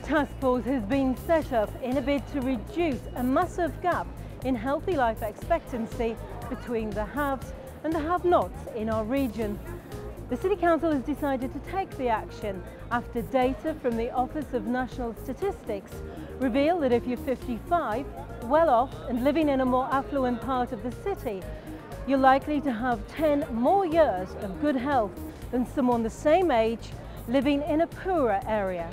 task force has been set up in a bid to reduce a massive gap in healthy life expectancy between the haves and the have-nots in our region. The City Council has decided to take the action after data from the Office of National Statistics reveal that if you're 55, well off and living in a more affluent part of the city, you're likely to have 10 more years of good health than someone the same age living in a poorer area.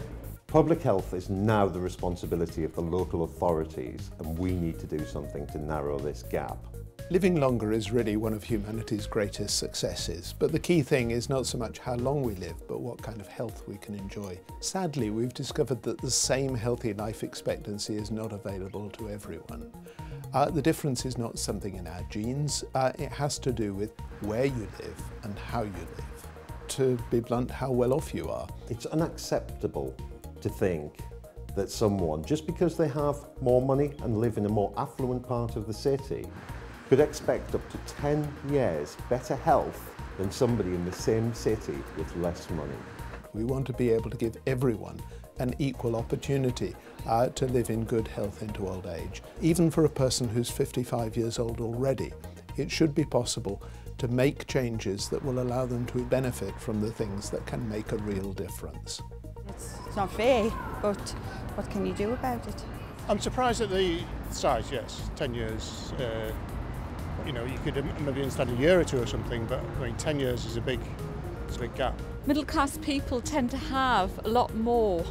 Public health is now the responsibility of the local authorities, and we need to do something to narrow this gap. Living longer is really one of humanity's greatest successes, but the key thing is not so much how long we live, but what kind of health we can enjoy. Sadly, we've discovered that the same healthy life expectancy is not available to everyone. The difference is not something in our genes, it has to do with where you live and how you live. To be blunt, how well off you are. It's unacceptable to think that someone, just because they have more money and live in a more affluent part of the city, could expect up to 10 years better health than somebody in the same city with less money. We want to be able to give everyone an equal opportunity to live in good health into old age. Even for a person who's 55 years old already, it should be possible to make changes that will allow them to benefit from the things that can make a real difference. It's not fair, but what can you do about it? I'm surprised at the size, yes, 10 years. You know, you could maybe understand a year or two or something, but I mean, 10 years is a big gap. Middle class people tend to have a lot more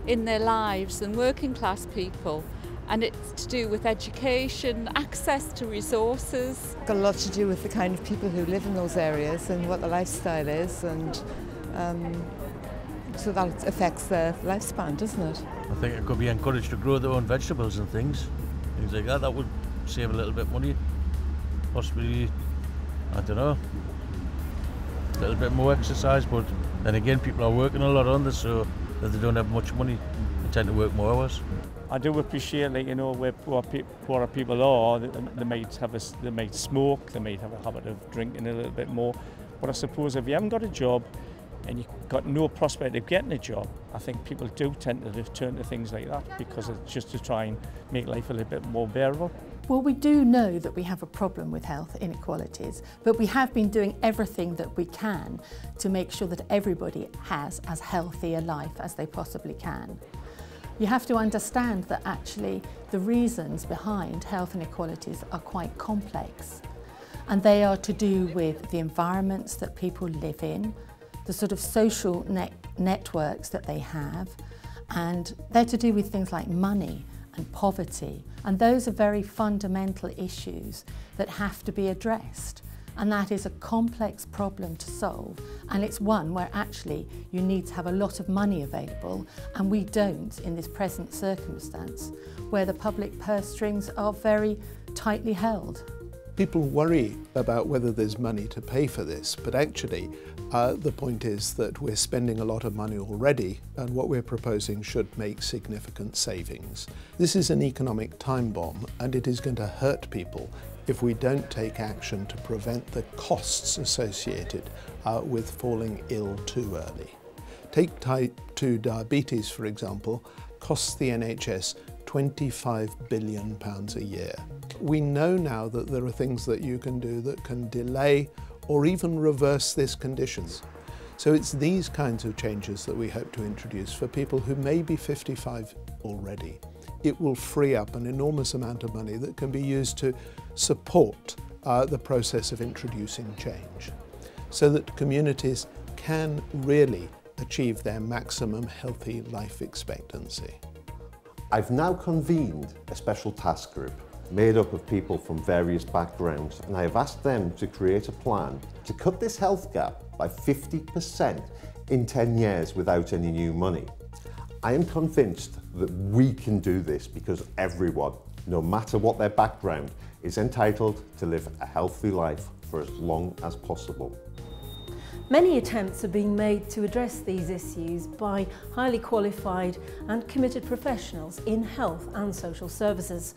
in their lives than working class people, and it's to do with education, access to resources. It's got a lot to do with the kind of people who live in those areas and what the lifestyle is, and so that affects their lifespan, doesn't it? I think it could be encouraged to grow their own vegetables and things like that. That would save a little bit of money. Possibly, I don't know, a little bit more exercise, but then again people are working a lot on this, so that they don't have much money, they tend to work more hours. I do appreciate, like, you know, where poorer people are, they might smoke, they might have a habit of drinking a little bit more, but I suppose if you haven't got a job and you've got no prospect of getting a job, I think people do tend to turn to things like that because it's just to try and make life a little bit more bearable. Well, we do know that we have a problem with health inequalities, but we have been doing everything that we can to make sure that everybody has as healthy a life as they possibly can. You have to understand that actually the reasons behind health inequalities are quite complex, and they are to do with the environments that people live in, the sort of social networks that they have, and they're to do with things like money and poverty, and those are very fundamental issues that have to be addressed, and that is a complex problem to solve, and it's one where actually you need to have a lot of money available, and we don't in this present circumstance where the public purse strings are very tightly held. People worry about whether there's money to pay for this, but actually the point is that we're spending a lot of money already, and what we're proposing should make significant savings. This is an economic time bomb, and it is going to hurt people if we don't take action to prevent the costs associated with falling ill too early. Take type 2 diabetes, for example, costs the NHS £25 billion a year. We know now that there are things that you can do that can delay or even reverse this condition. So it's these kinds of changes that we hope to introduce for people who may be 55 already. It will free up an enormous amount of money that can be used to support the process of introducing change, so that communities can really achieve their maximum healthy life expectancy. I've now convened a special task group made up of people from various backgrounds, and I have asked them to create a plan to cut this health gap by 50% in 10 years without any new money. I am convinced that we can do this because everyone, no matter what their background, is entitled to live a healthy life for as long as possible. Many attempts are being made to address these issues by highly qualified and committed professionals in health and social services.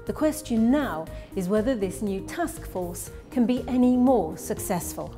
The question now is whether this new task force can be any more successful.